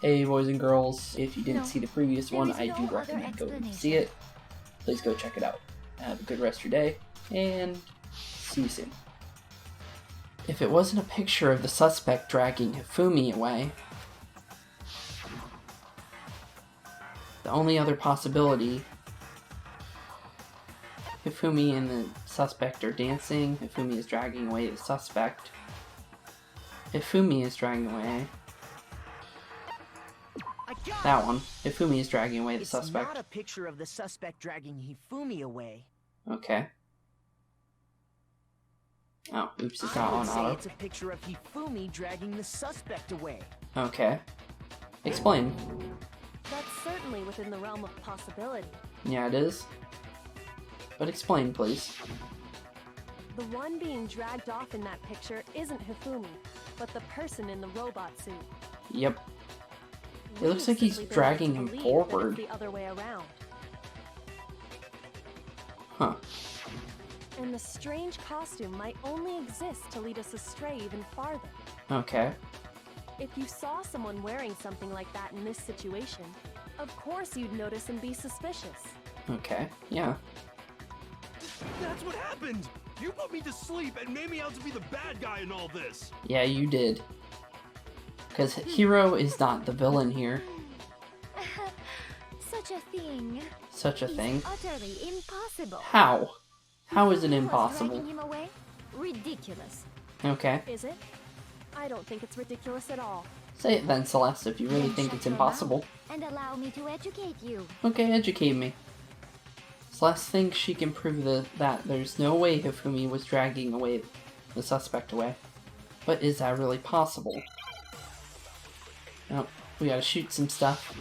Hey boys and girls, if you didn't see the previous one, I do recommend going to see it. Please go check it out. Have a good rest of your day, and see you soon. If it wasn't a picture of the suspect dragging Hifumi away, the only other possibility, Hifumi and the suspect are dancing, Hifumi is dragging away the suspect. Hifumi is dragging away that one. Hifumi is dragging away the suspect. It's not a picture of the suspect dragging Hifumi away. Okay. Oh, oops, it's not on auto. It's a picture of Hifumi dragging the suspect away. Okay. Explain. That's certainly within the realm of possibility. Yeah, it is. But explain, please. The one being dragged off in that picture isn't Hifumi, but the person in the robot suit. Yep. It looks like he's dragging him forward. The other way around. Huh. And the strange costume might only exist to lead us astray even farther. Okay. If you saw someone wearing something like that in this situation, of course you'd notice and be suspicious. Okay, yeah. That's what happened! You put me to sleep and made me out to be the bad guy in all this! Yeah, you did. Because Hiro is not the villain here. Such a thing. Such a thing? Utterly impossible. How? How is it Was impossible? dragging him away? Ridiculous. Okay. Is it? I don't think it's ridiculous at all. Say it then, Celeste, if you really Then think shut it's your impossible. mouth and allow me to educate you. Okay, educate me. Celeste thinks she can prove that there's no way Hifumi was dragging away the suspect away. But is that really possible? Oh, we gotta shoot some stuff.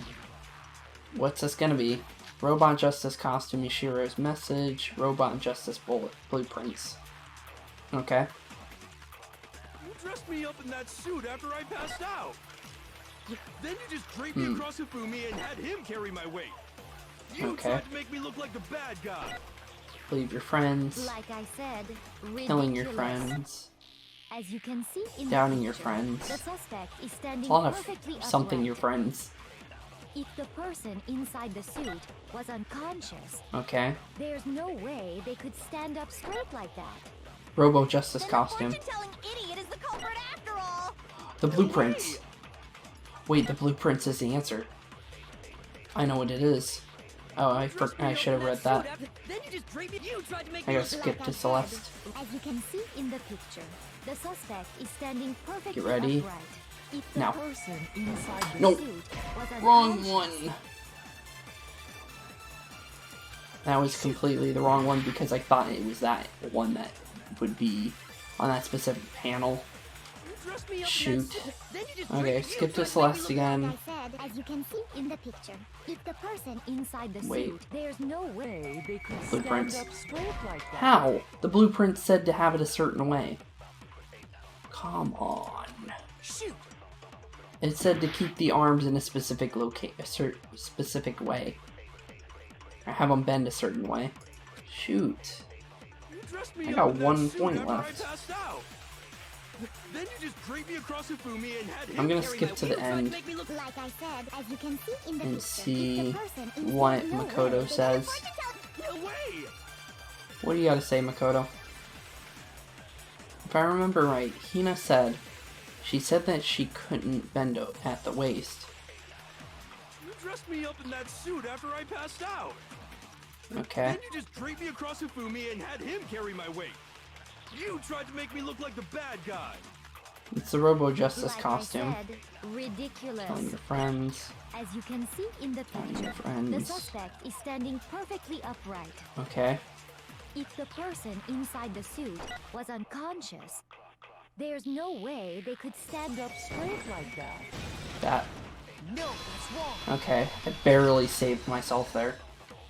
What's this gonna be? Robot Justice costume, Yashiro's message, Robot Justice bullet blueprints. Okay. You dressed me up in that suit after I passed out! Then you just draped me across Hifumi and had him carry my weight! You tried to make me look like the bad guy! Leave your friends. Like I said, Killing your ridiculous. friends. As you can see in Downing the your picture, friends. the suspect is standing A lot perfectly of something upright. your friends. If the person inside the suit was unconscious, Okay. there's no way they could stand up straight like that. Robo Justice costume. Fortune-telling idiot is the culprit after all. The blueprints. Wait, the blueprints is the answer. I know what it is. Oh, I should have read that. I gotta skip to Celeste. As you can see in the picture, the suspect is standing perfectly Get ready. upright. If the Now. person inside the Nope. suit was Wrong unconscious, one. That was completely the wrong one because I thought it was that one that would be on that specific panel. Shoot. Okay, skip to Celeste again. Like I said, as you can see in the picture, if the person inside the Wait. suit, there's no way they could Blueprints. stand up straight like that. How? The blueprint said to have it a certain way. Come on. Shoot! It said to keep the arms in a specific specific way. Or have them bend a certain way. Shoot. You dressed me I up got in that 1 suit point after left. I passed out. Then you just draped me across Hifumi and had him I'm gonna carry skip my to weight. the end Like I said, as you can see in the and picture, see if the person inside what no way Makoto they says. No way! What do you gotta say, Makoto? If I remember right, Hina said, she said that she couldn't bend at the waist. You dressed me up in that suit after I passed out. Okay. Then you just draped me across Hifumi and had him carry my weight. You tried to make me look like the bad guy. It's the Robo Justice Like costume. I said, ridiculous. Telling your friends. As you can see in the Telling your picture, the friends. suspect is standing perfectly upright. Okay. If the person inside the suit was unconscious, there's no way they could stand up straight like that. That. No, that's wrong. Okay. I barely saved myself there.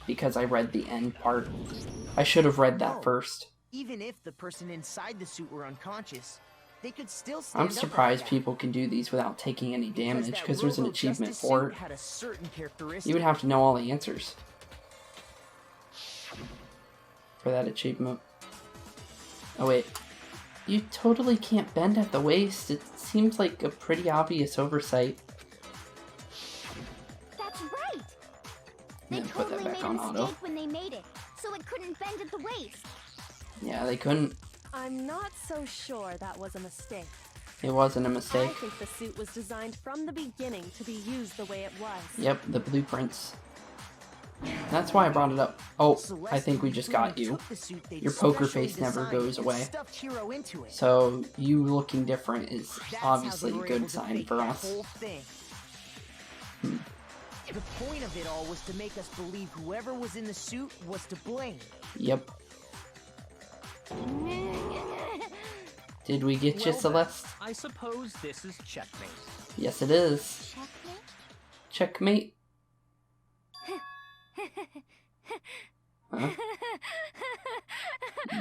Because I read the end part. I should have read that No. first. Even if the person inside the suit were unconscious, they could still stand I'm up surprised like that. people can do these without taking any damage, that because there's an Robo achievement Justice for suit it. had a certain characteristic. You would have to know all the answers for that achievement. Oh wait, you totally can't bend at the waist. It seems like a pretty obvious oversight. They And put that totally back made a on mistake auto. when they made it, so it couldn't bend at the waist. Yeah, they couldn't. I'm not so sure that was a mistake. It wasn't a I mistake. think the suit was designed from the beginning to be used the way it was. Yep, the blueprints. That's why I brought it up. Oh, Celeste I think we and just Fumi got you. took the suit they'd Your poker specially face never designed goes and away. stuffed Hero into it. So, you looking different is That's how obviously they a were able good to sign fake for that us. whole thing. The point of it all was to make us believe whoever was in the suit was to blame. Yep. Did we get you, Well, Celeste? I suppose this is checkmate. Yes, it is. Checkmate? Checkmate. Huh?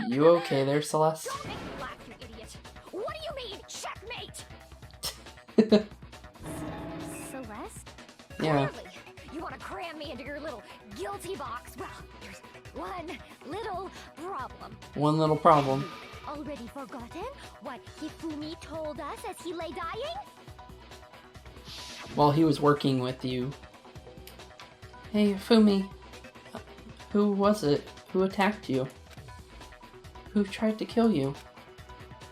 You okay there, Celeste? Don't make me laugh, you idiot! What do you mean, checkmate? Celeste? Yeah. Clearly, you want to cram me into your little guilty box. Well, there's one little problem. One little problem. Already forgotten what Hifumi told us as he lay dying? While he was working with you. Hey, Fumi. Who was it? Who attacked you? Who tried to kill you?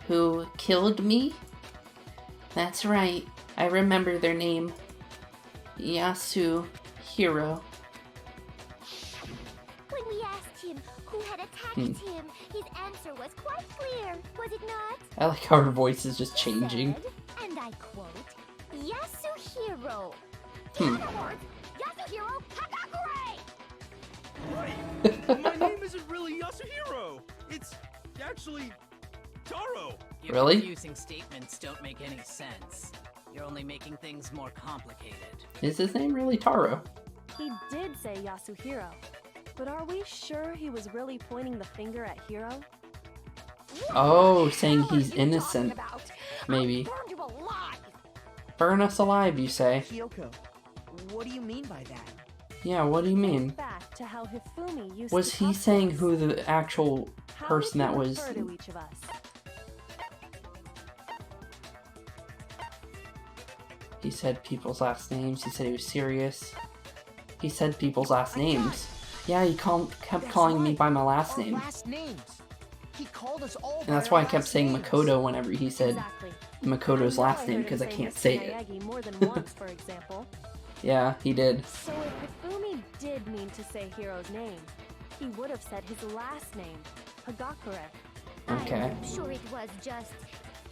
Who killed me? That's right. I remember their name. Yasuhiro. When we asked him who had attacked him, his answer was quite clear, was it not? I like how her voice is just changing. Said, and I quote, Yasuhiro. Hmm. In other words, Yasuhiro Hagakure! Right. My name isn't really Yasuhiro. It's actually Taro. Your Really? confusing statements don't make any sense. You're only making things more complicated. Is his name really Taro? He did say Yasuhiro, but are we sure he was really pointing the finger at Hiro? Oh, saying What he's are you innocent. talking about? Maybe. I'll burn you alive! Burn us alive, you say? Kyoko, what do you mean by that? Yeah, what do you mean? Back to how Hifumi used Was to he talk to saying us. who the actual How person did that he was... refer to each of us? He said people's last names. He said he was serious. He said people's last names. Yeah, he kept calling me by my last Our name. last names. He called us all And that's by why I our kept last saying names. Makoto whenever he said Exactly. Makoto's I know last I name heard because I him can't Mr. say it. Naegi more than once, for example. Yeah, he did. So if Hifumi did mean to say Hiro's name, he would have said his last name, Hagakure. Okay. I'm sure it was just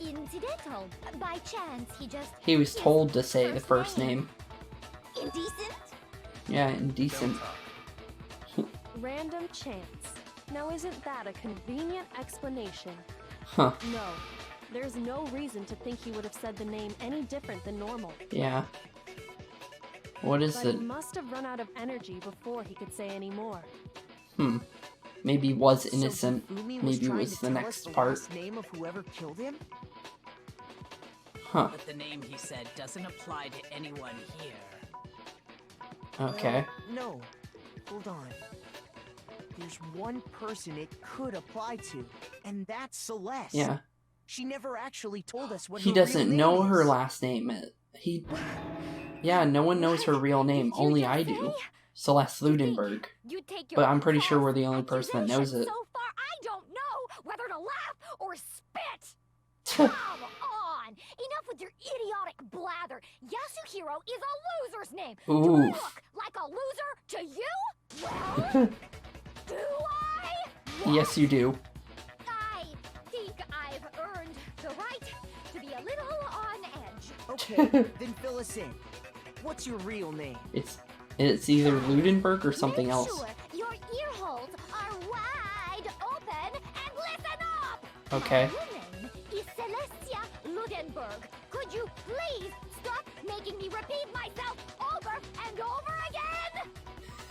incidental. By chance, he just... He was his told to say the first name. Indecent? Yeah, indecent. Random chance. Now isn't that a convenient explanation? Huh. No. There's no reason to think he would have said the name any different than normal. Yeah. What is But it? he must have run out of energy before he could say any more. Maybe he was So innocent. Hifumi Maybe it trying was to the tell us next the part. last name of whoever killed him? Huh. But the name he said doesn't apply to anyone here. Okay. No. Hold on. There's one person it could apply to, and that's Celeste. Yeah. She never actually told us what He her real doesn't name know her is. last name. Yeah, no one knows her real name. Did you Only just I do. say? Celeste Ludenberg. You take your But I'm pretty sure false we're the only person that knows it. accusation So far, I don't know whether to laugh or spit. Come on! Enough with your idiotic blather. Yasuhiro is a loser's name. Do I Oof. look like a loser to you? Well, do I? Yes, you do. I think I've earned the right to be a little on edge. Okay, then fill us in. What's your real name? It's either Ludenberg or something Make else. sure your ear holes are wide open and listen up. Okay. My name is Celestia Ludenberg. Could you please stop making me repeat myself over and over again?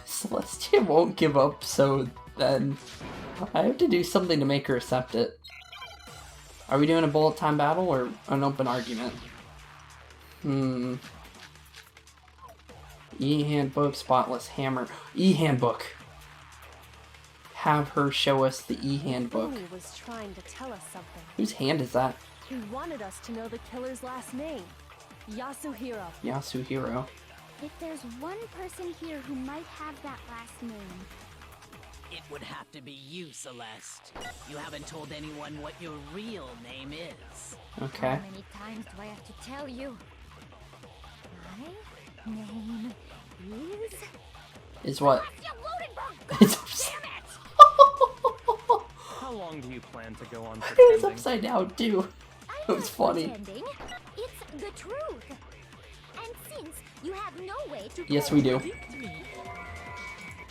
Celestia won't give up, so then I have to do something to make her accept it. Are we doing a bullet time battle or an open argument? E-handbook, spotless hammer. E-handbook. Have her show us the e-handbook. Hifumi was trying to tell us something. Whose hand is that? He wanted us to know the killer's last name, Yasuhiro. Yasuhiro. If there's one person here who might have that last name. It would have to be you, Celeste. You haven't told anyone what your real name is. Okay. How many times do I have to tell you? My name Is what? It's damn it! How long do you plan to go on It was pretending? upside down too. It was funny. Pretending. It's the truth. And since you have no way to Yes, we do. contradict me,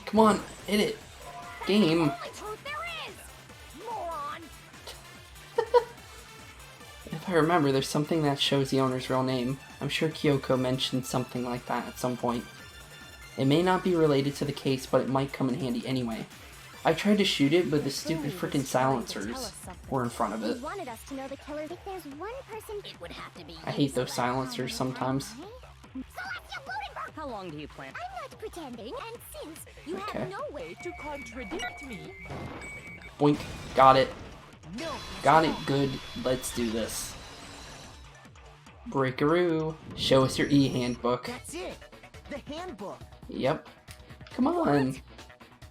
Come on, hit it. Game. only truth there is, moron. If I remember, there's something that shows the owner's real name. I'm sure Kyoko mentioned something like that at some point. It may not be related to the case, but it might come in handy anyway. I tried to shoot it, but the stupid frickin' silencers were in front of it. He wanted us to know the killer. If there's one person, it would have to be. I hate those silencers sometimes. How long do you plan? I'm not pretending, and since you Okay. have no way to contradict me, Boink. Got it. No. Got it. Good. Let's do this. Breakaroo. Show us your e-handbook. That's it. The handbook. Yep. Come on.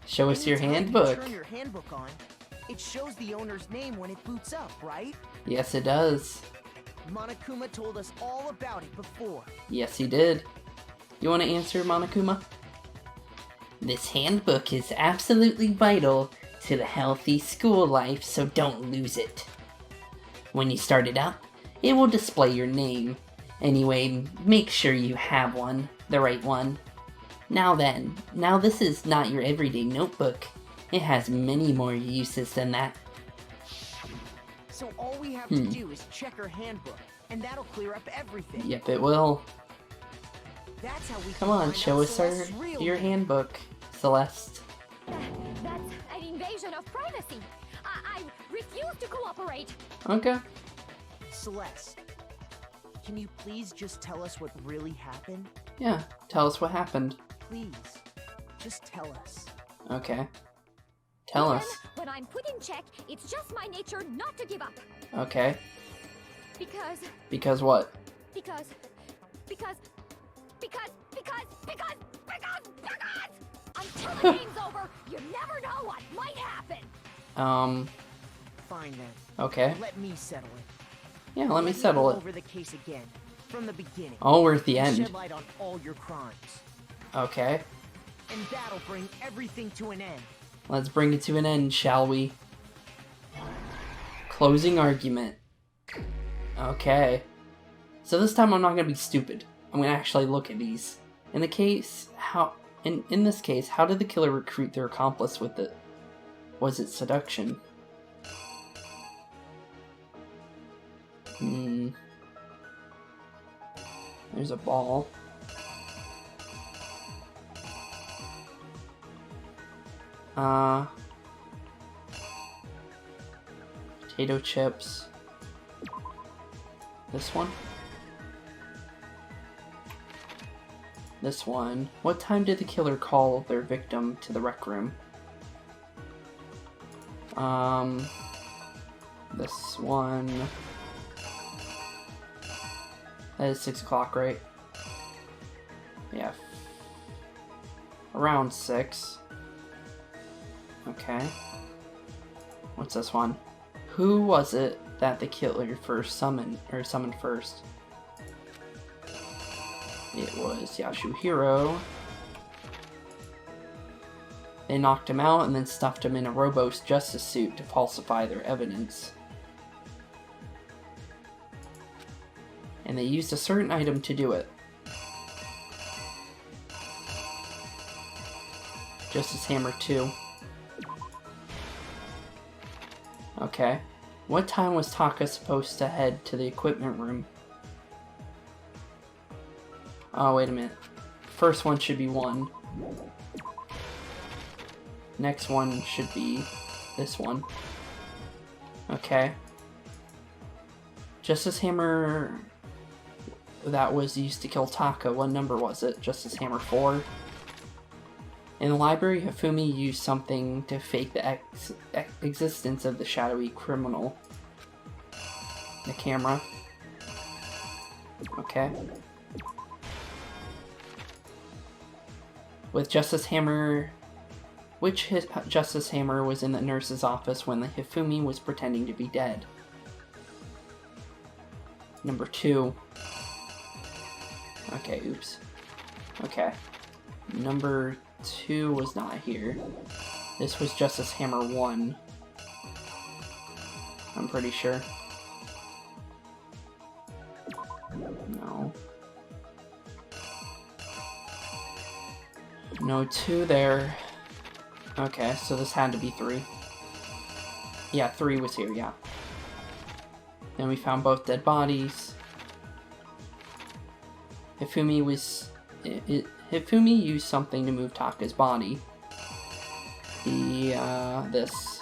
Show us your Anytime you handbook. Turn your handbook on. It shows the owner's name when it boots up, right? Yes, it does. Monokuma told us all about it before. Yes, he did. You want to answer, Monokuma? This handbook is absolutely vital to the healthy school life, so don't lose it. When you start it up, it will display your name. Anyway, make sure you have one, the right one. Now then, now this is not your everyday notebook. It has many more uses than that. So all we have to do is check her handbook, and that'll clear up everything. Yep, it will. That's how we Come can on, find show out us Celeste's real your name. handbook, Celeste. that's an invasion of privacy. I refuse to cooperate. Okay. Celeste, can you please just tell us what really happened? Yeah, tell us what happened. Please, just tell us. Okay. Tell Then, us. when I'm put in check, it's just my nature not to give up. Okay. Because Because what? Because until the game's over, you never know what might happen. Fine then. Okay. Let me settle it. Yeah, let me go settle it. over the case again, from the beginning. Oh, we're at the And end. Shed light on all your crimes, Okay. and that'll bring everything to an end. Let's bring it to an end, shall we? Closing argument. Okay. So this time I'm not gonna be stupid. I'm gonna actually look at these. In the case, in this case, how did the killer recruit their accomplice with it? Was it seduction? There's a ball. Potato chips. This one? This one. What time did the killer call their victim to the rec room? This one. That is 6 o'clock, right? Yeah. Around 6. Okay. What's this one? Who was it that the killer first summoned first? It was Yasuhiro. They knocked him out and then stuffed him in a Robo's justice suit to falsify their evidence. And they used a certain item to do it. Justice Hammer 2. Okay. What time was Taka supposed to head to the equipment room? Oh, wait a minute. First one should be 1. Next one should be this one. Okay. Justice Hammer that was used to kill Taka, what number was it? Justice Hammer 4? In the library, Hifumi used something to fake the existence of the shadowy criminal. The camera. Okay. with Justice Hammer... Which Justice Hammer was in the nurse's office when the Hifumi was pretending to be dead? Number 2. Okay, oops. Okay. Number 2 was not here. This was Justice Hammer 1. I'm pretty sure. No. No 2 there. Okay, so this had to be 3. Yeah, 3 was here, yeah. Then we found both dead bodies. Hifumi used something to move Taka's body. This.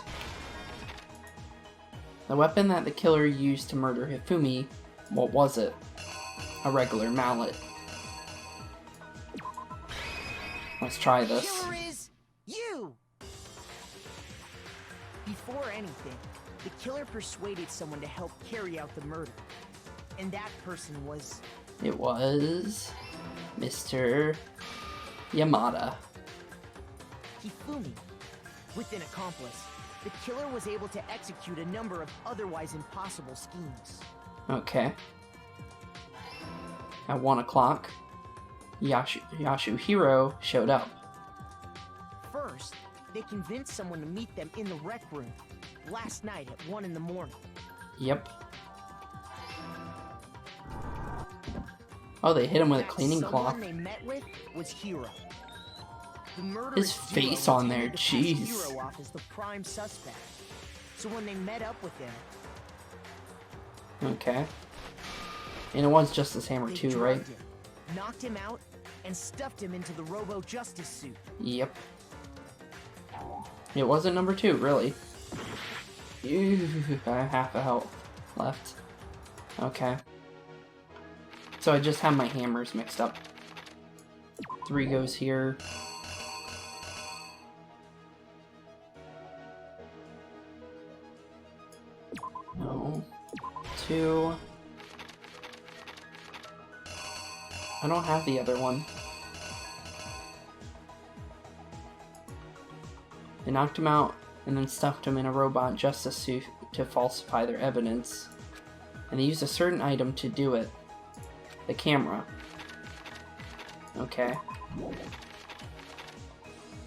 The weapon that the killer used to murder Hifumi, what was it? A regular mallet. Let's try this. Killer is you! Before anything, the killer persuaded someone to help carry out the murder. And that person was... It was... Mr. Yamada. Hifumi. With an accomplice, the killer was able to execute a number of otherwise impossible schemes. Okay. At 1 o'clock, Yasuhiro showed up. First, they convinced someone to meet them in the rec room last night at 1 in the morning. Yep. Oh, they hit him with a cleaning cloth. Someone they met with was Hiro. The His murderous face Hiro on there, intended to pass jeez. Hiro off as the prime suspect. So when they met up with him, Okay. And it was Justice Hammer they 2, drugged right? him, knocked him out, and stuffed him into the Robo-Justice suit. Yep. It wasn't number 2, really. Ew, I have half a health left. Okay. So I just have my hammers mixed up. 3 goes here. No. 2. I don't have the other one. They knocked him out and then stuffed him in a robot justice suit to falsify their evidence. And they used a certain item to do it. The camera. Okay.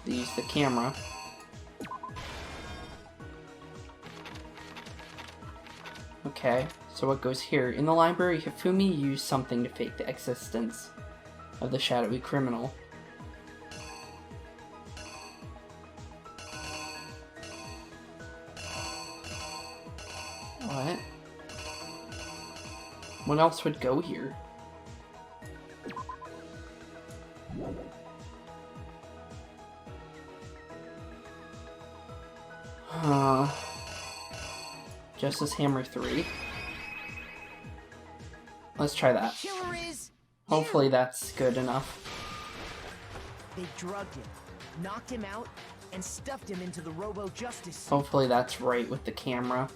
They used the camera. Okay, so what goes here? In the library, Hifumi used something to fake the existence of the shadowy criminal. What? What else would go here? Justice Hammer 3. Let's try that. Killer is Hopefully that's good enough. They drugged him, knocked him out, and stuffed him into the Robo-Justice suit. Hopefully that's right with the camera.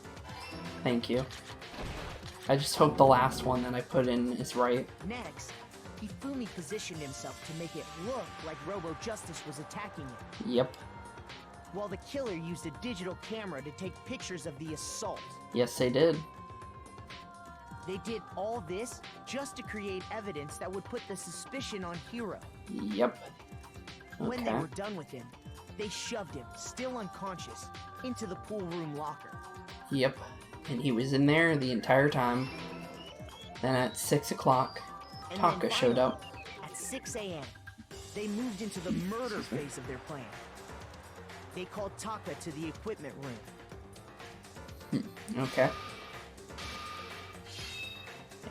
Thank you. I just hope the last one that I put in is right. Next, Hifumi positioned himself to make it look like Robo-Justice was attacking him, Yep. while the killer used a digital camera to take pictures of the assault. Yes, they did. They did all this just to create evidence that would put the suspicion on Hiro. Yep. When they Okay. were done with him, they shoved him, still unconscious, into the pool room locker. Yep. And he was in there the entire time. Then at 6 o'clock, And Taka then showed up. At 6 a.m., they moved into the murder phase of their plan. They called Taka to the equipment room. Okay.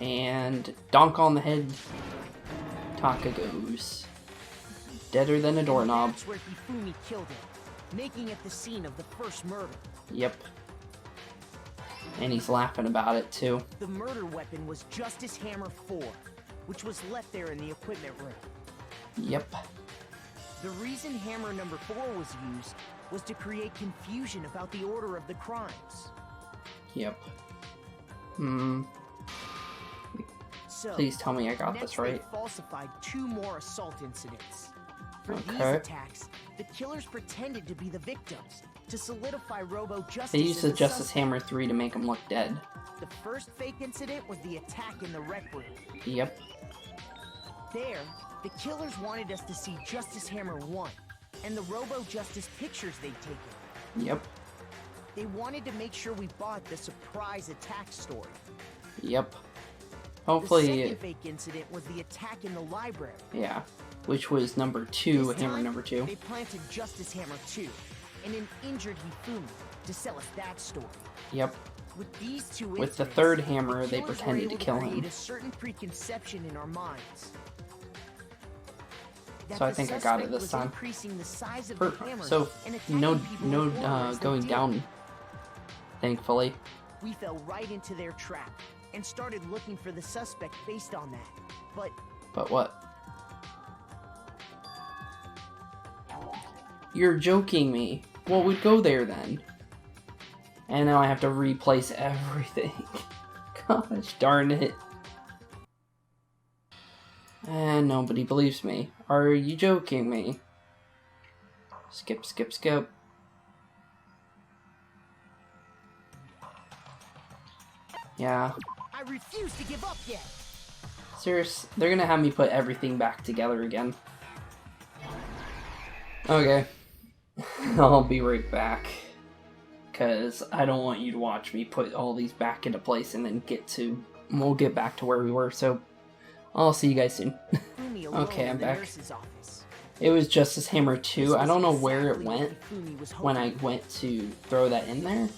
And donk on the head. Taka goes. Deader than a doorknob. That's where Hifumi killed him, making it the scene of the first murder. Yep. And he's laughing about it too. The murder weapon was Justice Hammer 4, which was left there in the equipment room. Yep. The reason hammer number 4 was used was to create confusion about the order of the crimes. Yep. So, Please tell me I got next this right. they falsified 2 more assault incidents. For these attacks, the killers pretended to be the victims to solidify Robo-Justice. They used the as Justice suspect. Hammer 3 to make him look dead. The first fake incident was the attack in the rec room. Yep. There, the killers wanted us to see Justice Hammer 1 and the Robo-Justice pictures they'd taken. Yep. They wanted to make sure we bought the surprise attack story. Yep. The Hopefully, second fake incident was the attack in the library. yeah. Which was number 2, This Hammer time, number 2. They planted Justice Hammer 2 and an injured Hifumi to sell us that story. Yep. With these two With the incidents, third hammer, the they killers were pretended able to kill create him. a certain preconception in our minds. So I think I got it this time. So no going down, thankfully. We fell right into their trap and started looking for the suspect based on that. But what? You're joking me. Well, we'd go there then. And now I have to replace everything. Gosh darn it. And nobody believes me. Are you joking me? Skip, skip, skip. Yeah. I refuse to give up yet. Serious, they're gonna have me put everything back together again. Okay. I'll be right back. Because I don't want you to watch me put all these back into place and then we'll get back to where we were, so I'll see you guys soon. Okay, I'm back. It was Justice Hammer 2. I don't know where it went when I went to throw that in there,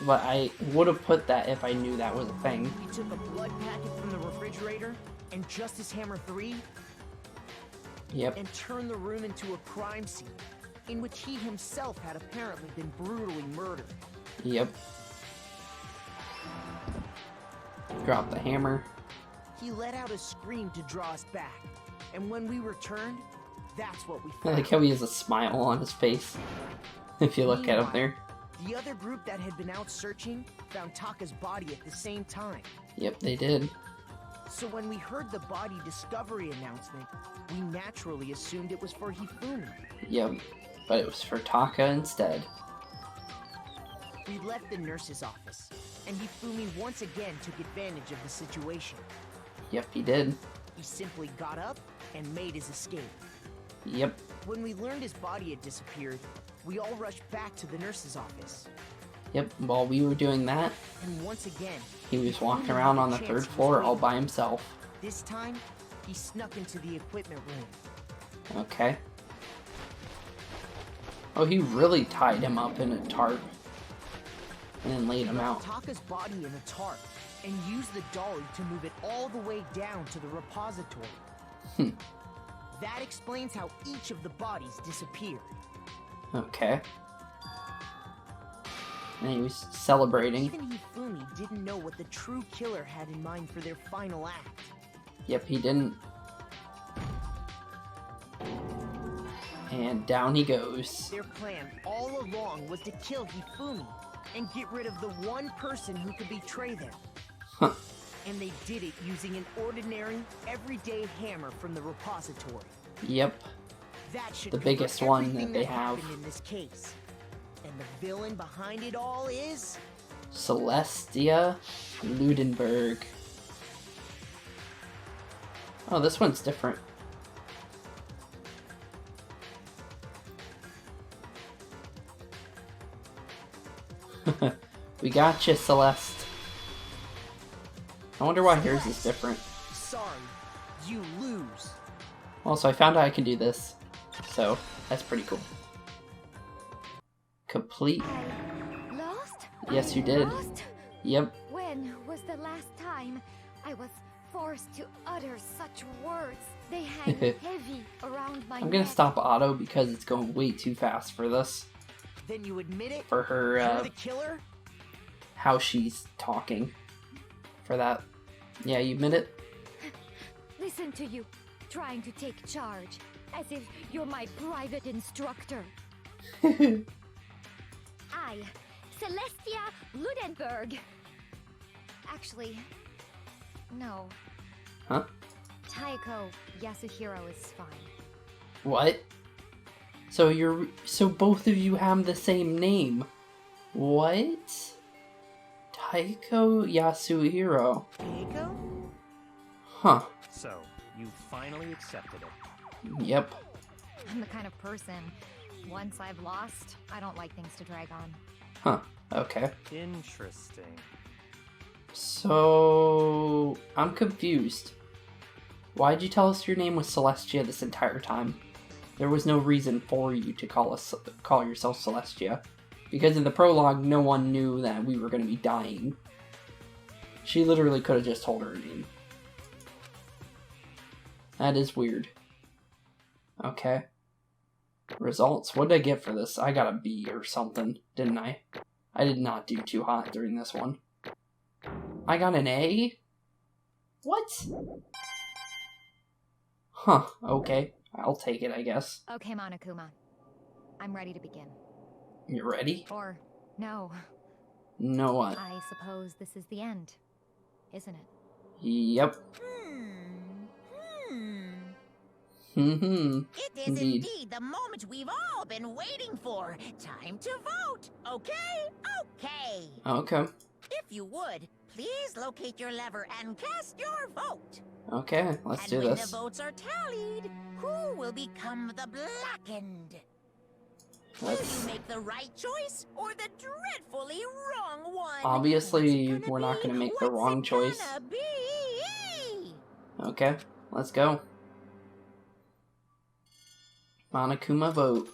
but I would have put that if I knew that was a thing. We took a blood packet from the refrigerator and Justice Hammer 3 Yep. and turned the room into a crime scene in which he himself had apparently been brutally murdered. Yep. Drop the hammer. He let out a scream to draw us back, and when we returned, that's what we I found. like how he has a smile on his face. If you look at him there. The other group that had been out searching found Taka's body at the same time. Yep, they did. So when we heard the body discovery announcement, we naturally assumed it was for Hifumi. Yep. But it was for Taka instead. We left the nurse's office, and Hifumi once again took advantage of the situation. Yep, he did. He simply got up and made his escape. Yep. When we learned his body had disappeared, we all rushed back to the nurse's office. Yep, while we were doing that, And once again, he was walking around on the third floor all by himself. this time, he snuck into the equipment room. Okay. Oh, he really tied him up in a tarp. And then laid him out. Taka's body in a tarp and used the dolly to move it all the way down to the repository. That explains how each of the bodies disappeared. Okay. And he was celebrating. Even Hifumi didn't know what the true killer had in mind for their final act. Yep, he didn't. And down he goes. Their plan all along was to kill Hifumi and get rid of the one person who could betray them. Huh. And they did it using an ordinary, everyday hammer from the repository. Yep. That should The cover biggest one everything that they have. happened in this case. And the villain behind it all is Celestia Ludenberg. Oh, this one's different. We gotcha, Celeste. I wonder why hers is different. sorry, you lose. Also, I found out I can do this, so that's pretty cool. Complete. I lost? Yes, you did. Lost? Yep. When was the last time I was forced to utter such words? They hang heavy around my I'm gonna neck. stop auto because it's going way too fast for this. Then you admit it? For her, You're the killer? how she's talking. For that. Yeah, you admit it? Listen to you, trying to take charge, as if you're my private instructor. I, Celestia Ludenberg. Actually, no. Huh? Taiko Yasuhiro is fine. What? So both of you have the same name. What? Taiko Yasuhiro. Taiko? Huh. So, you finally accepted it. Yep. I'm the kind of person, once I've lost, I don't like things to drag on. Huh. Okay. Interesting. So... I'm confused. Why'd you tell us your name was Celestia this entire time? There was no reason for you to call yourself Celestia. Because in the prologue, no one knew that we were going to be dying. She literally could have just told her name. That is weird. Okay. Results. What did I get for this? I got a B or something, didn't I? I did not do too hot during this one. I got an A? What? Huh, okay. I'll take it, I guess. Okay, Monokuma. I'm ready to begin. You ready? Or, no. No what? I suppose this is the end, isn't it? Yep. Mm-hmm. It is Indeed. indeed the moment we've all been waiting for. Time to vote. Okay? Okay. Okay. If you would, please locate your lever and cast your vote. Okay, let's And do when this. the votes are tallied, who will become the blackened? Will Let's... you make the right choice or the dreadfully wrong one? Obviously, What's it we're not be? gonna make the What's wrong it choice. gonna be? Okay, let's go. Monokuma vote.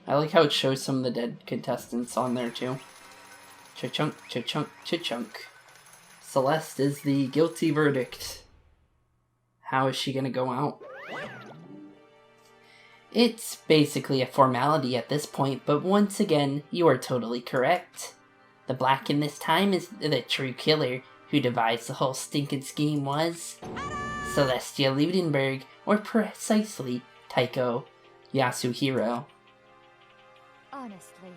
I like how it shows some of the dead contestants on there too. Cha-chunk, cha-chunk, cha-chunk. Celeste is the guilty verdict. How is she gonna go out? It's basically a formality at this point, but once again, you are totally correct. The black in this time is the true killer. Who devised the whole stinking scheme was Celestia Ludenberg, or precisely Taiko Yasuhiro. Honestly.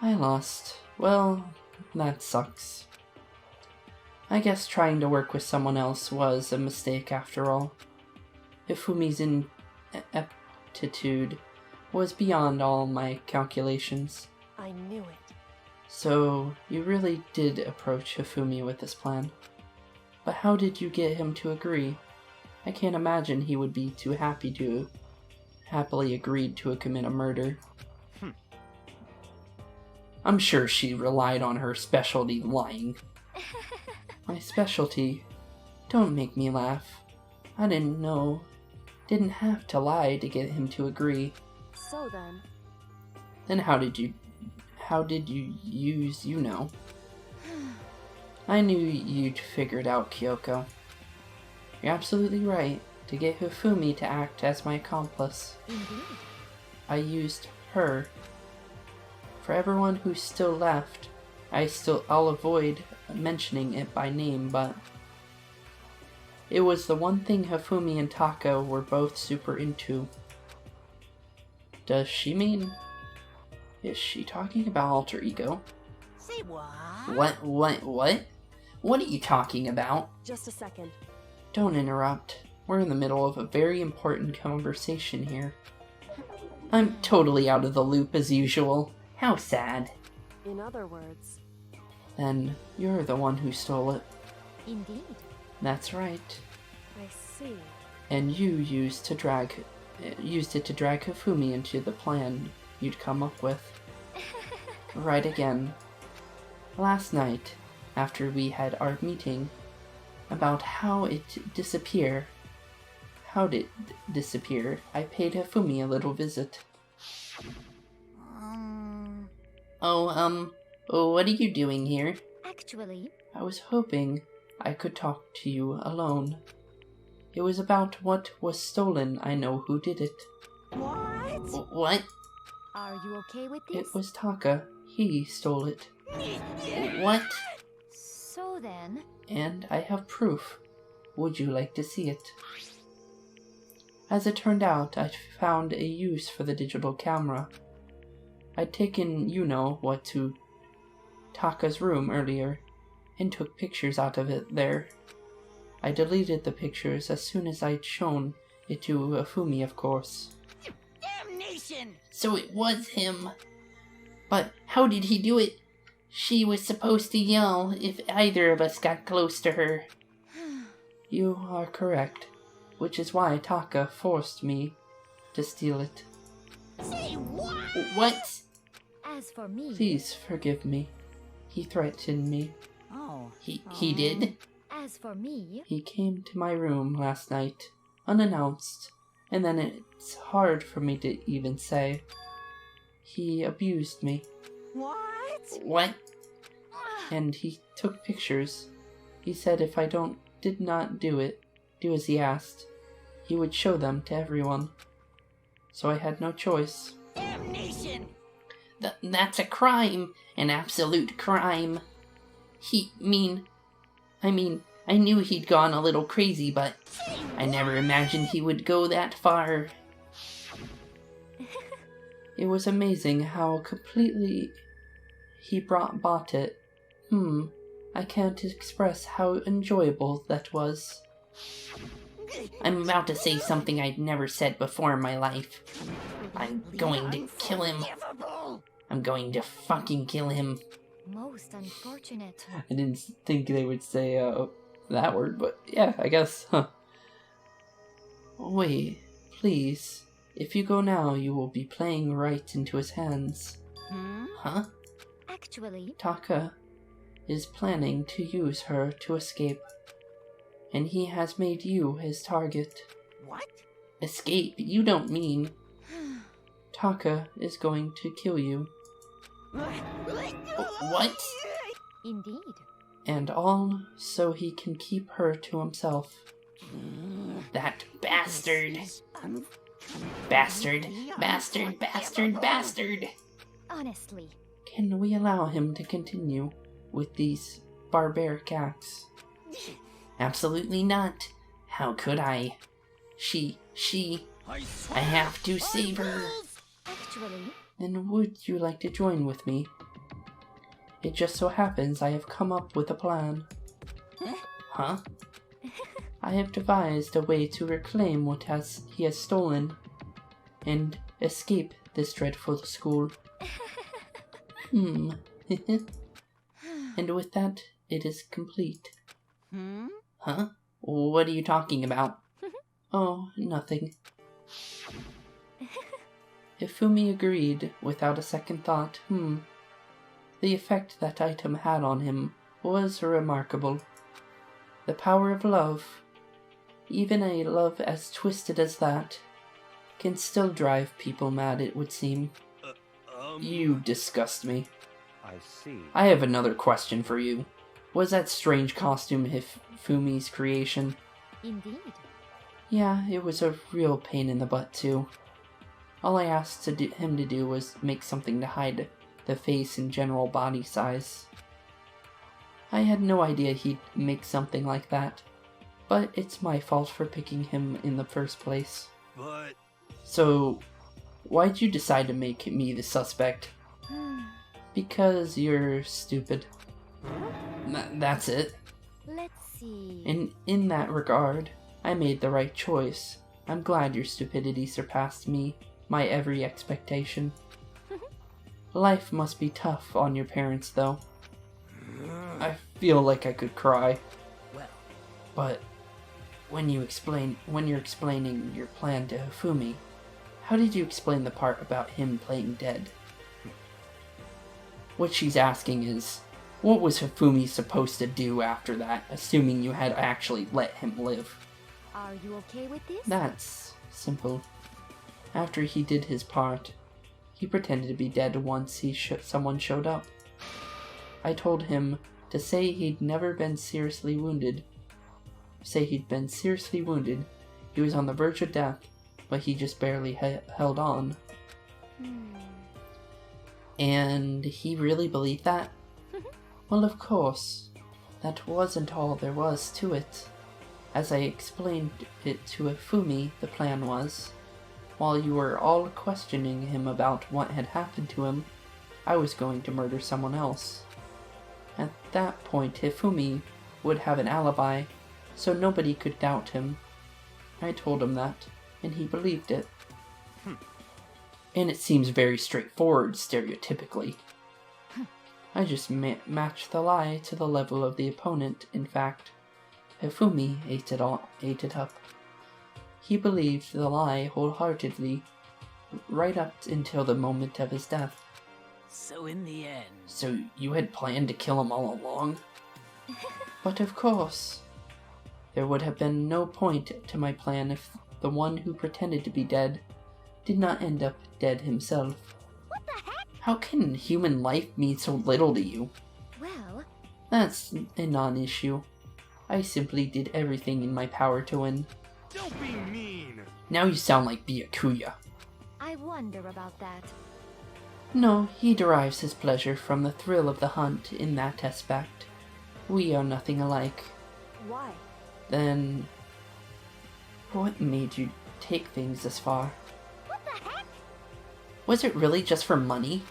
I lost. Well, that sucks. I guess trying to work with someone else was a mistake after all. Hifumi's ineptitude was beyond all my calculations. I knew it. So, you really did approach Hifumi with this plan. But how did you get him to agree? I can't imagine he would be too happy to happily agreed to commit a murder. I'm sure she relied on her specialty lying. My specialty? Don't make me laugh. I didn't know. Didn't have to lie to get him to agree. So then... Then how did you use, you know? I knew you'd figure it out, Kyoko. You're absolutely right. To get Hifumi to act as my accomplice. Indeed. I used her. For everyone who's still left, I'll avoid mentioning it by name, but it was the one thing Hifumi and Taka were both super into. Does she mean... Is she talking about alter ego? Say what? What? What are you talking about? Just a second. Don't interrupt. We're in the middle of a very important conversation here. I'm totally out of the loop as usual. How sad. In other words... Then you're the one who stole it. Indeed. That's right. I see. And you used it to drag Hifumi into the plan you'd come up with. Right again. Last night, after we had our meeting about how did it disappear, I paid Hifumi a little visit. What are you doing here? Actually, I was hoping I could talk to you alone. It was about what was stolen. I know who did it. What? What? are you okay with this? It was Taka. He stole it. What? So then... And I have proof. Would you like to see it? As it turned out, I found a use for the digital camera. I'd taken you-know-what to Taka's room earlier, and took pictures out of it there. I deleted the pictures as soon as I'd shown it to Ifumi, of course. Damnation! So it was him. But how did he do it? She was supposed to yell if either of us got close to her. You are correct, which is why Taka forced me to steal it. Say what? What? As for me... Please forgive me. He threatened me. Oh. He did? As for me... He came to my room last night, unannounced, and then it's hard for me to even say. He abused me. What? What? And he took pictures. He said if I did not do as he asked, he would show them to everyone. So I had no choice. Damnation! That's a crime, an absolute crime. I knew he'd gone a little crazy, but I never imagined he would go that far. It was amazing how completely he bought it. I can't express how enjoyable that was. I'm about to say something I'd never said before in my life. I'm going to kill him. I'm going to fucking kill him. Most unfortunate. I didn't think they would say that word, but yeah, I guess, huh. Wait, please. If you go now, you will be playing right into his hands. Huh? Actually... Taka is planning to use her to escape. And he has made you his target. What? Escape? You don't mean... Taka is going to kill you. What? Indeed. And all so he can keep her to himself. That bastard! Bastard! Bastard! Bastard! Bastard! Honestly. Can we allow him to continue with these barbaric acts? Absolutely not. How could I? She... I have to save her. Actually... Then would you like to join with me? It just so happens I have come up with a plan. Huh? I have devised a way to reclaim what he has stolen and escape this dreadful school. And with that, it is complete. Huh? What are you talking about? Oh, nothing. Ifumi agreed without a second thought. The effect that item had on him was remarkable. The power of love, even a love as twisted as that, can still drive people mad, it would seem. You disgust me. I see. I have another question for you. Was that strange costume Hifumi's creation? Indeed. Yeah, it was a real pain in the butt too. All I asked him to do was make something to hide the face and general body size. I had no idea he'd make something like that, but it's my fault for picking him in the first place. But... So, why'd you decide to make me the suspect? Because you're stupid. That's it. Let's see... And in that regard, I made the right choice. I'm glad your stupidity surpassed my every expectation. Life must be tough on your parents, though. I feel like I could cry. Well. But when you're explaining your plan to Hifumi, how did you explain the part about him playing dead? What she's asking is, what was Hifumi supposed to do after that, assuming you had actually let him live? Are you okay with this? That's simple. After he did his part, he pretended to be dead once someone showed up. I told him to say he'd never been seriously wounded. He was on the verge of death, but he just barely held on. And he really believed that? Well, of course. That wasn't all there was to it. As I explained it to Hifumi, the plan was, while you were all questioning him about what had happened to him, I was going to murder someone else. At that point, Hifumi would have an alibi, so nobody could doubt him. I told him that, and he believed it. And it seems very straightforward, stereotypically. I just matched the lie to the level of the opponent. In fact, Hifumi ate it up. He believed the lie wholeheartedly, right up until the moment of his death. So in the end... So you had planned to kill him all along? But of course. There would have been no point to my plan if the one who pretended to be dead did not end up dead himself. What the heck? How can human life mean so little to you? Well, That's a non-issue. I simply did everything in my power to win. Don't be mean. Now you sound like Byakuya. I wonder about that. No, he derives his pleasure from the thrill of the hunt in that aspect. We are nothing alike. Why? Then, what made you take things this far? what the heck? Was it really just for money?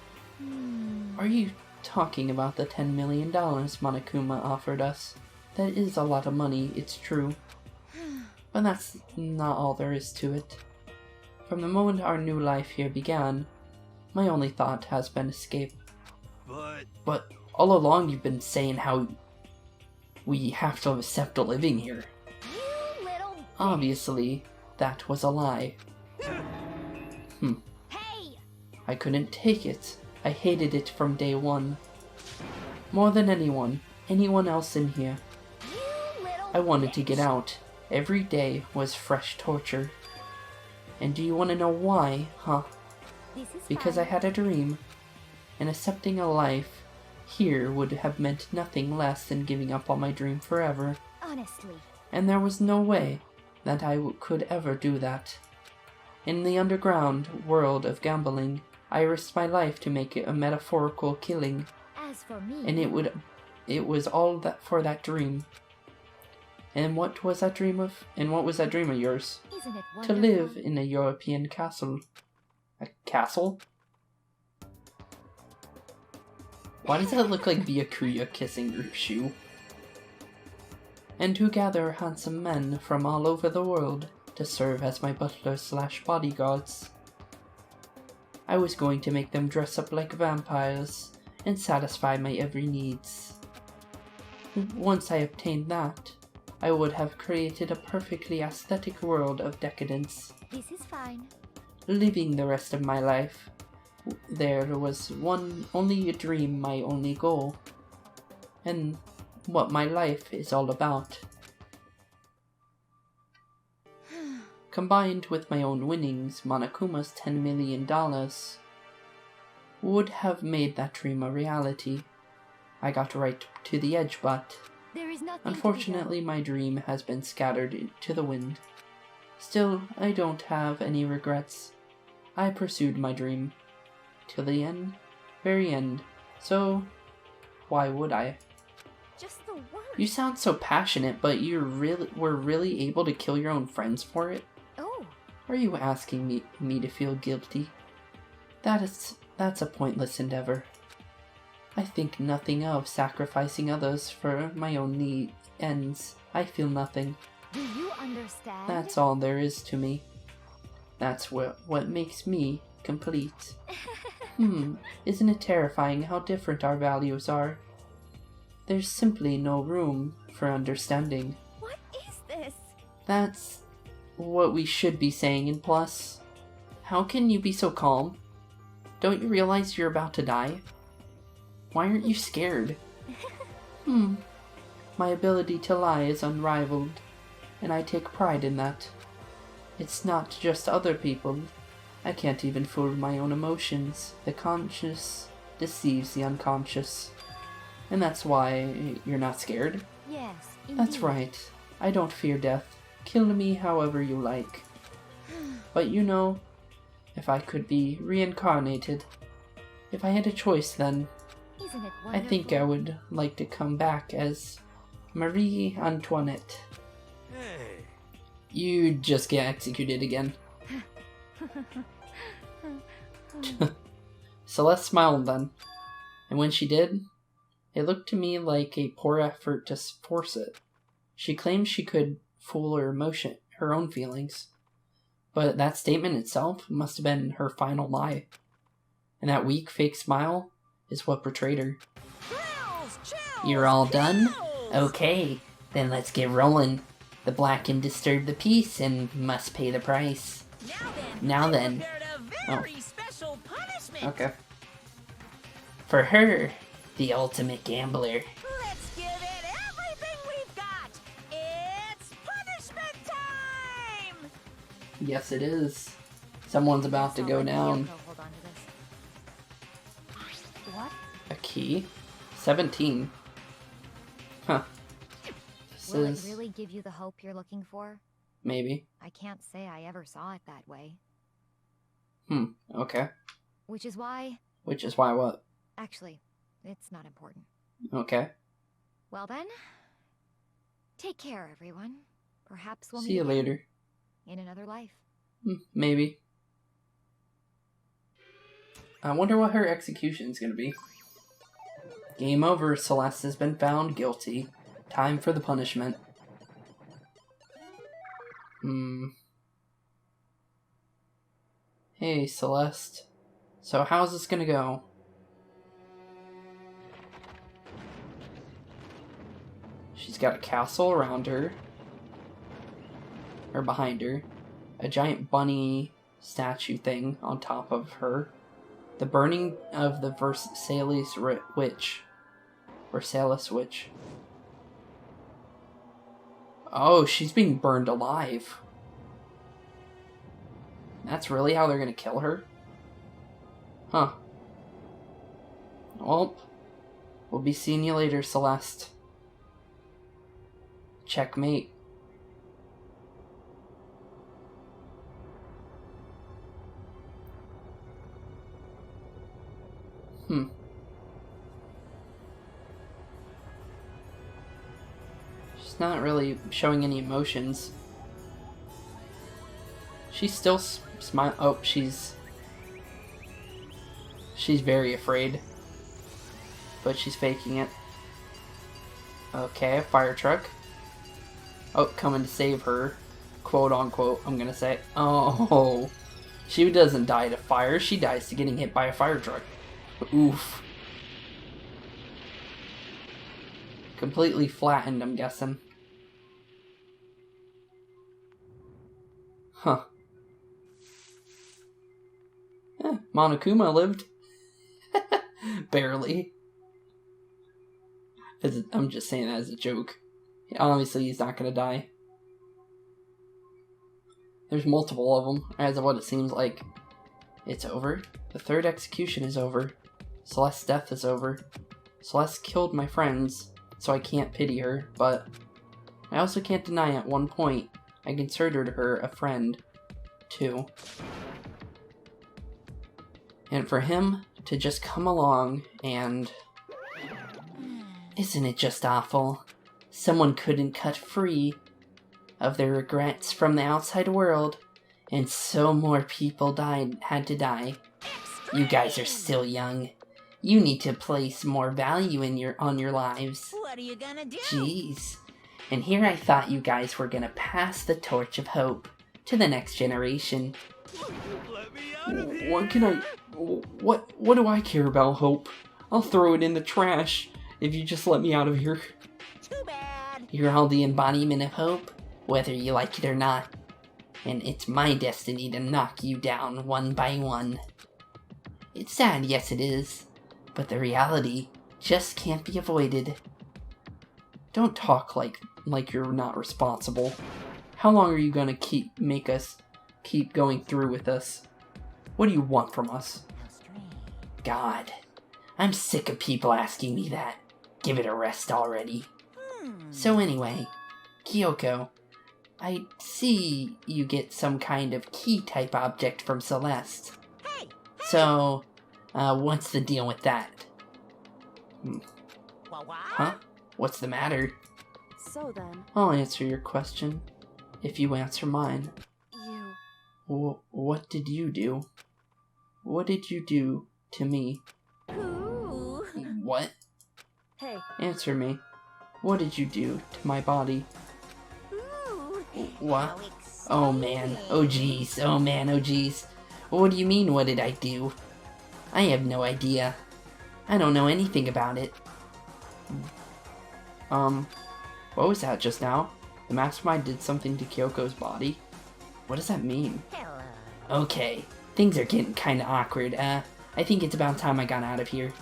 Are you talking about the $10 million Monokuma offered us? That is a lot of money, it's true. But that's not all there is to it. From the moment our new life here began, my only thought has been escape. But all along you've been saying how we have to accept a living here. You little... Obviously, that was a lie. Hey! I couldn't take it. I hated it from day one. More than anyone else in here. You little... I wanted to get out. Every day was fresh torture. And do you want to know why, huh? This is Because I fine. had a dream. And accepting a life here would have meant nothing less than giving up on my dream forever. Honestly. And there was no way that I could ever do that. In the underground world of gambling, I risked my life to make it a metaphorical killing, As for me... and it was all that for that dream. And what was that dream of? And what was that dream of yours? Isn't it To wonderful? live in a European castle. A castle? Why does that look like Byakuya kissing Rushu? And to gather handsome men from all over the world to serve as my butler/bodyguards. I was going to make them dress up like vampires and satisfy my every needs. Once I obtained that, I would have created a perfectly aesthetic world of decadence. This is fine. Living the rest of my life, there was only a dream, my only goal, and what my life is all about. Combined with my own winnings, Monokuma's $10 million would have made that dream a reality. I got right to the edge, but There is nothing unfortunately my dream has been scattered to the wind. Still, I don't have any regrets. I pursued my dream till the end, very end, so why would I? Just the word. You sound so passionate, but were really able to kill your own friends for it? Oh, Are you asking me to feel guilty? That's a pointless endeavor. I think nothing of sacrificing others for my own ends. I feel nothing. do you understand? That's all there is to me. That's what makes me complete. Isn't it terrifying how different our values are? There's simply no room for understanding. What is this? That's what we should be saying in Plus. How can you be so calm? Don't you realize you're about to die? Why aren't you scared? My ability to lie is unrivaled, and I take pride in that. It's not just other people. I can't even fool my own emotions. The conscious deceives the unconscious. And that's why you're not scared? Yes, That's indeed. right. I don't fear death. Kill me however you like. But you know, if I could be reincarnated, if I had a choice then, Isn't it I wonderful? think I would like to come back as Marie Antoinette. Hey. You just get executed again. Celeste smiled then, and when she did, it looked to me like a poor effort to force it. She claimed she could fool her her own feelings. But that statement itself must have been her final lie. And that weak, fake smile is what betrayed her. You're all done? Okay, then let's get rolling. The black can disturb the peace and must pay the price. Now then. Oh. Okay. For her, the ultimate gambler. Let's give it everything we've got. It's punishment time. Yes, it is. Someone's about to go down. Hold on to this. What? A key? 17. Huh. This Will is... it really give you the hope you're looking for? Maybe. I can't say I ever saw it that way. Okay. Which is why... Which is why what? Actually, it's not important. Okay. Well then, take care, everyone. Perhaps we'll See meet you again later. in another life. Maybe. I wonder what her execution's gonna be. Game over. Celeste has been found guilty. Time for the punishment. Hey, Celeste. So how's this gonna go? She's got a castle around her. Or behind her. A giant bunny statue thing on top of her. The burning of the Versailles witch. Versailles witch. Oh, she's being burned alive. That's really how they're gonna kill her? Huh. Well, we'll be seeing you later, Celeste. Checkmate. She's not really showing any emotions. She's still smiling. Oh, she's very afraid. But she's faking it. Okay, a fire truck. Oh, coming to save her. Quote unquote, I'm gonna say. Oh, she doesn't die to fire. She dies to getting hit by a fire truck. Oof. Completely flattened, I'm guessing. Huh. Monokuma lived. Barely. I'm just saying that as a joke. Obviously, he's not gonna die. There's multiple of them, as of what it seems like. It's over. The third execution is over. Celeste's death is over. Celeste killed my friends, so I can't pity her, but I also can't deny at one point I considered her a friend, too. And for him to just come along and... Isn't it just awful? Someone couldn't cut free of their regrets from the outside world, and so more people had to die. You guys are still young. You need to place more value on your lives. What are you gonna do? Jeez. And here I thought you guys were gonna pass the torch of hope to the next generation. Let me out of here. What can I... What do I care about hope? I'll throw it in the trash if you just let me out of here. Too bad. You're all the embodiment of hope, whether you like it or not. And it's my destiny to knock you down one by one. It's sad, yes it is, but the reality just can't be avoided. Don't talk like you're not responsible. How long are you gonna make us keep going through with this? What do you want from us? God, I'm sick of people asking me that. Give it a rest already. So anyway, Kyoko, I see you get some kind of key-type object from Celeste. Hey! So, what's the deal with that? What? Huh? What's the matter? So then, I'll answer your question, if you answer mine. What did you do? What did you do to me? Ooh. What? Hey. Answer me. What did you do to my body? Ooh. What? How exciting. Oh man, oh geez, oh man, oh geez. What do you mean, what did I do? I have no idea. I don't know anything about it. What was that just now? The mastermind did something to Kyoko's body? What does that mean? Okay, things are getting kinda awkward. I think it's about time I got out of here.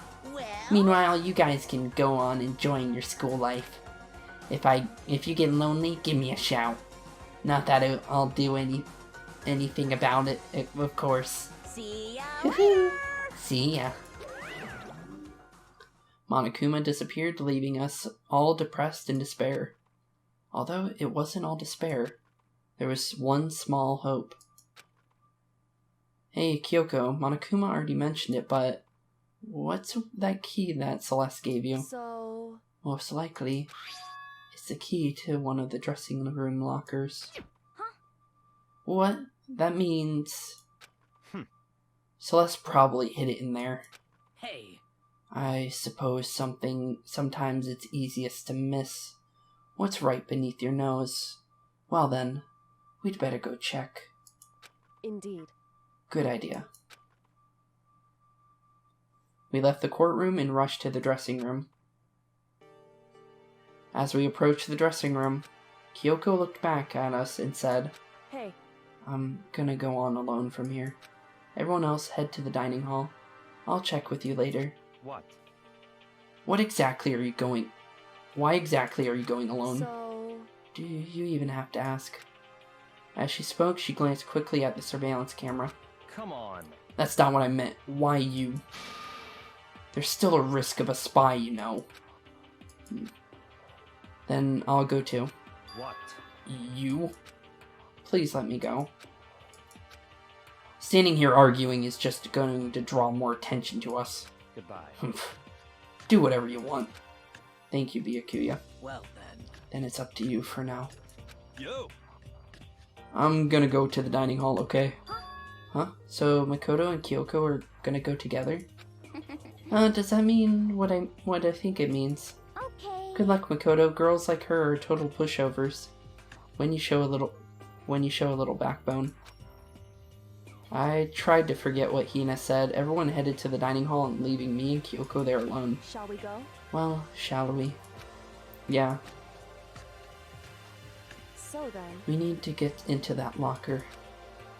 Meanwhile, you guys can go on enjoying your school life. If you get lonely, give me a shout. Not that I'll do anything about it, of course. See ya later. See ya. Monokuma disappeared, leaving us all depressed and despair. Although it wasn't all despair, there was one small hope. Hey, Kyoko, Monokuma already mentioned it, but what's that key that Celeste gave you? So... Most likely, it's the key to one of the dressing room lockers. Huh? What? That means... Celeste probably hid it in there. Hey, I suppose sometimes it's easiest to miss what's right beneath your nose. Well then, we'd better go check. Indeed. Good idea. We left the courtroom and rushed to the dressing room. As we approached the dressing room, Kyoko looked back at us and said, Hey. I'm gonna go on alone from here. Everyone else head to the dining hall. I'll check with you later. What? What exactly are you going... Why exactly are you going alone? So... Do you even have to ask? As she spoke, she glanced quickly at the surveillance camera. Come on. That's not what I meant. Why you? There's still a risk of a spy, you know. Then I'll go too. What? You? Please let me go. Standing here arguing is just going to draw more attention to us. Goodbye. Do whatever you want. Thank you, Byakuya. well then. Then it's up to you for now. Yo. I'm gonna go to the dining hall, okay? Huh? So Makoto and Kyoko are gonna go together? Does that mean what I think it means? Okay. Good luck, Makoto. Girls like her are total pushovers. When you show a little backbone. I tried to forget what Hina said. Everyone headed to the dining hall and leaving me and Kyoko there alone. Shall we go? Well, shall we? Yeah. So then... We need to get into that locker.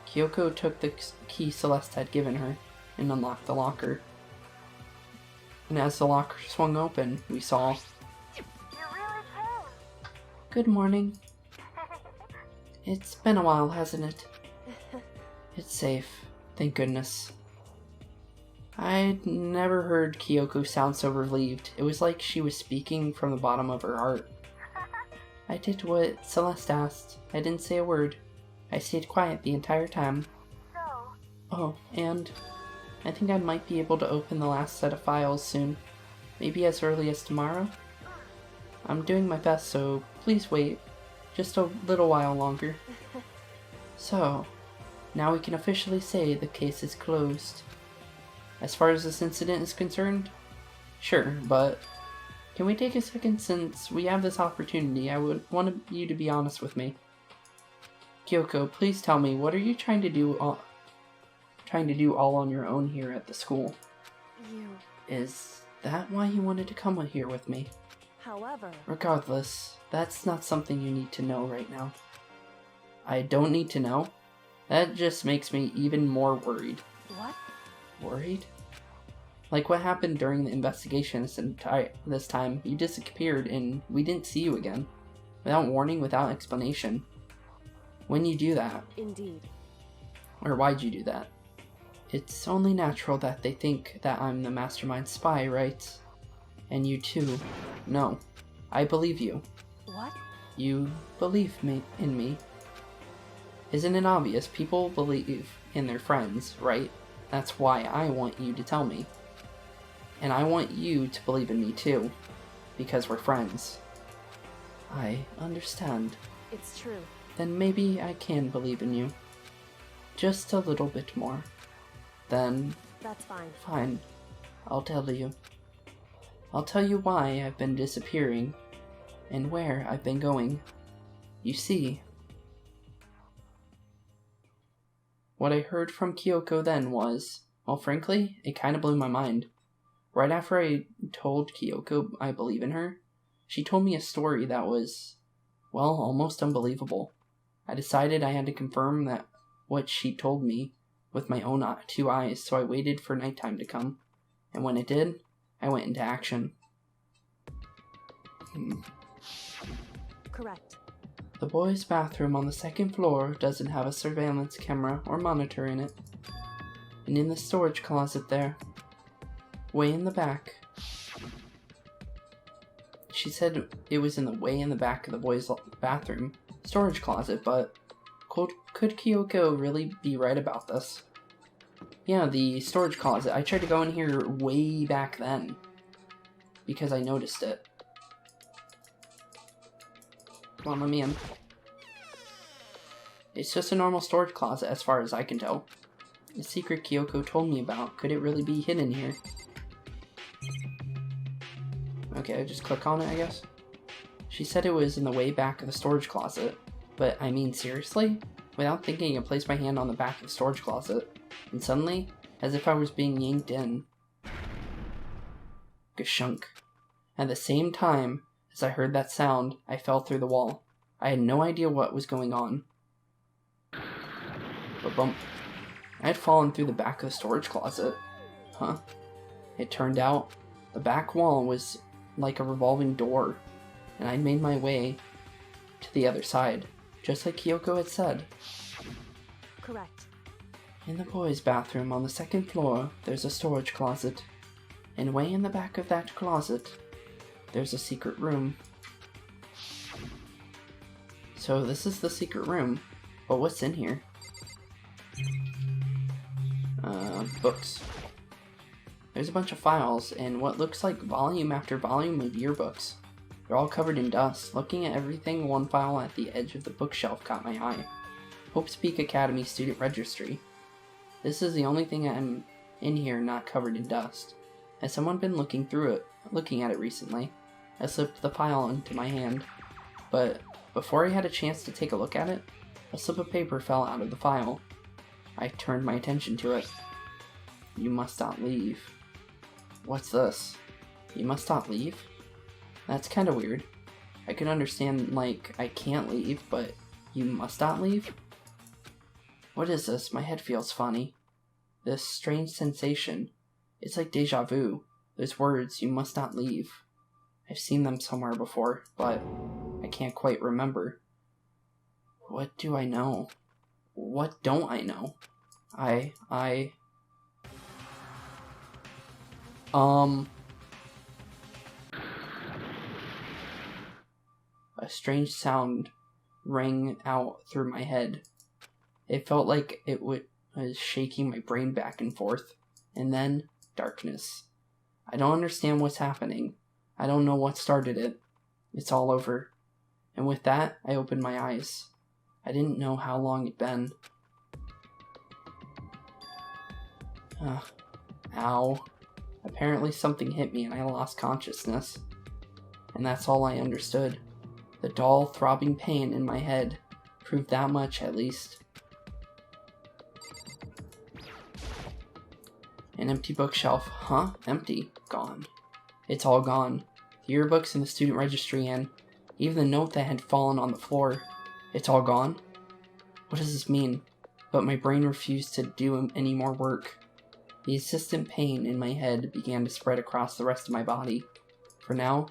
Kyoko took the key Celeste had given her and unlocked the locker. And as the locker swung open, we saw... You really came. Good morning. It's been a while, hasn't it? It's safe. Thank goodness. I'd never heard Kyoko sound so relieved. It was like she was speaking from the bottom of her heart. I did what Celeste asked. I didn't say a word. I stayed quiet the entire time. So, Oh, and I think I might be able to open the last set of files soon. Maybe as early as tomorrow? I'm doing my best, so please wait. Just a little while longer. So, now we can officially say the case is closed. As far as this incident is concerned, sure, but can we take a second since we have this opportunity? I would want you to be honest with me. Kyoko, please tell me, what are you trying to do all on your own here at the school? You... Is that why you wanted to come here with me? However... Regardless, that's not something you need to know right now. I don't need to know? That just makes me even more worried. What? Worried? Like what happened during the investigation this time. You disappeared and we didn't see you again. Without warning, without explanation. When you do that, Indeed. or why'd you do that? It's only natural that they think that I'm the mastermind spy, right? And you too. No. I believe you. What? You believe in me. Isn't it obvious? People believe in their friends, right? That's why I want you to tell me. And I want you to believe in me too. Because we're friends. I understand. It's true. Then maybe I can believe in you. Just a little bit more. Then... That's fine. Fine. I'll tell you. I'll tell you why I've been disappearing. And where I've been going. You see... What I heard from Kyoko then was, well, frankly, it kind of blew my mind. Right after I told Kyoko I believe in her, she told me a story that was, well, almost unbelievable. I decided I had to confirm that what she told me with my own 2 eyes, so I waited for nighttime to come. And when it did, I went into action. Correct. The boys' bathroom on the 2nd floor doesn't have a surveillance camera or monitor in it. And in the storage closet there, way in the back. She said it was in the way in the back of the boys' bathroom storage closet, but could Kyoko really be right about this? Yeah, the storage closet. I tried to go in here way back then because I noticed it. Come on, let me in. It's just a normal storage closet as far as I can tell. The secret Kyoko told me about, could it really be hidden here? Okay, I just click on it, I guess. She said it was in the way back of the storage closet, but I mean, seriously? Without thinking, I placed my hand on the back of the storage closet, and suddenly, as if I was being yanked in, gashunk. At the same time, as I heard that sound, I fell through the wall. I had no idea what was going on. But bump. I had fallen through the back of the storage closet. Huh. It turned out, the back wall was like a revolving door, and I made my way to the other side, just like Kyoko had said. Correct. In the boys' bathroom on the 2nd floor, there's a storage closet, and way in the back of that closet, there's a secret room. So this is the secret room, but what's in here? Books. There's a bunch of files, and what looks like volume after volume of yearbooks. They're all covered in dust. Looking at everything, one file at the edge of the bookshelf caught my eye. Hope Speak Academy Student Registry. This is the only thing I'm in here not covered in dust. Has someone been looking at it recently? I slipped the file into my hand, but before I had a chance to take a look at it, a slip of paper fell out of the file. I turned my attention to it. You must not leave. What's this? You must not leave? That's kind of weird. I can understand, like, I can't leave, but you must not leave? What is this? My head feels funny. This strange sensation. It's like deja vu. Those words, you must not leave. I've seen them somewhere before, but I can't quite remember. What do I know? What don't I know? A strange sound rang out through my head. It felt like it was shaking my brain back and forth. And then, darkness. I don't understand what's happening. I don't know what started it. It's all over. And with that, I opened my eyes. I didn't know how long it'd been. Ow. Apparently something hit me and I lost consciousness. And that's all I understood. The dull, throbbing pain in my head proved that much, at least. An empty bookshelf. Huh? Empty. Gone. It's all gone. The yearbooks and the student registry and even the note that had fallen on the floor. It's all gone? What does this mean? But my brain refused to do any more work. The insistent pain in my head began to spread across the rest of my body. For now,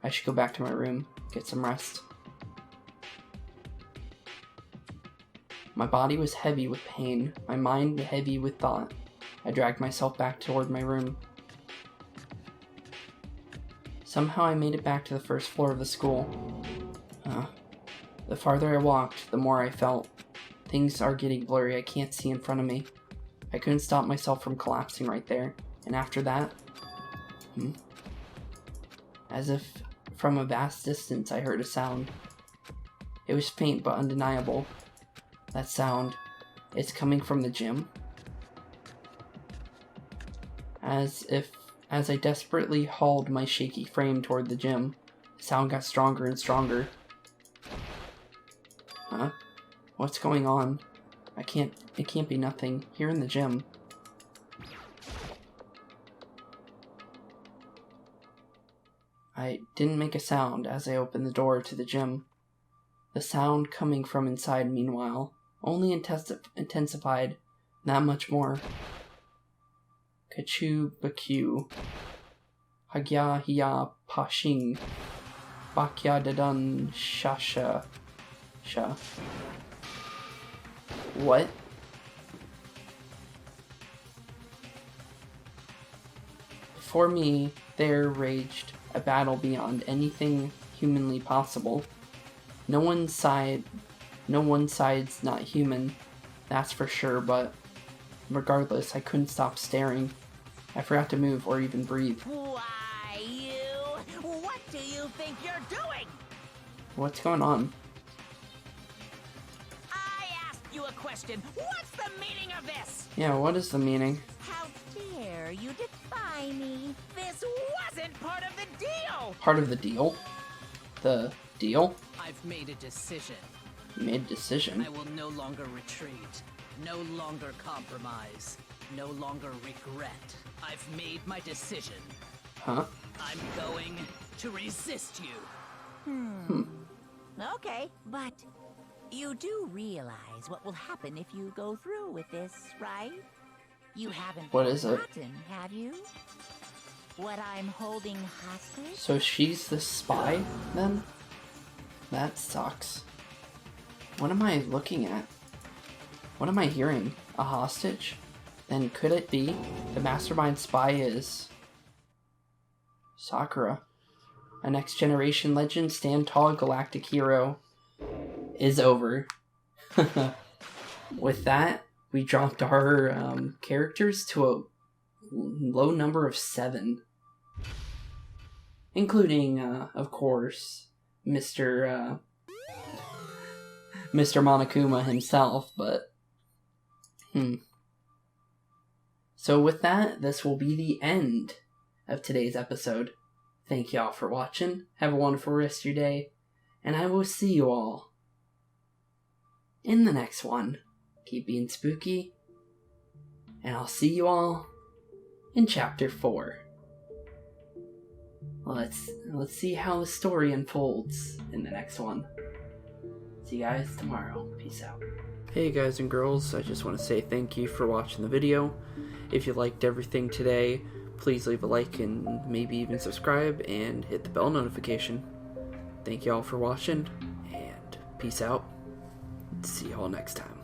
I should go back to my room, get some rest. My body was heavy with pain, my mind heavy with thought. I dragged myself back toward my room. Somehow I made it back to the first floor of the school. The farther I walked, the more I felt. Things are getting blurry, I can't see in front of me. I couldn't stop myself from collapsing right there, and after that... As if from a vast distance I heard a sound. It was faint but undeniable. That sound, it's coming from the gym. As I desperately hauled my shaky frame toward the gym, the sound got stronger and stronger. What's going on? It can't be nothing here in the gym. I didn't make a sound as I opened the door to the gym. The sound coming from inside, meanwhile, only intensified that much more. Kachu Bakyu. Hagya Hiya Pashing. Bakya Dadan Shasha. Sha. What? Before me, there raged a battle beyond anything humanly possible. No one side's not human, that's for sure, but regardless, I couldn't stop staring. I forgot to move or even breathe. Why, you? What do you think you're doing? What's going on? I asked you a question. What's the meaning of this? Yeah, what is the meaning? How dare you defy me? This wasn't part of the deal! Part of the deal? The deal? I've made a decision. You made a decision? I will no longer retreat, no longer compromise, no longer regret. I've made my decision. Huh? I'm going to resist you. Okay, but you do realize what will happen if you go through with this, right? You haven't What is it? forgotten, have you? What I'm holding hostage? So she's the spy, then? That sucks. What am I looking at? What am I hearing? A hostage? Then could it be the mastermind spy is Sakura? A next generation legend, stand tall, galactic hero is over. With that, we dropped our characters to a low number of 7. Including, of course, Mr. Monokuma himself, but... So with that, this will be the end of today's episode. Thank y'all for watching, have a wonderful rest of your day, and I will see you all in the next one. Keep being spooky, and I'll see you all in Chapter 4. Let's see how the story unfolds in the next one. See you guys tomorrow. Peace out. Hey guys and girls, I just want to say thank you for watching the video. If you liked everything today, please leave a like and maybe even subscribe and hit the bell notification. Thank you all for watching, and peace out. See y'all next time.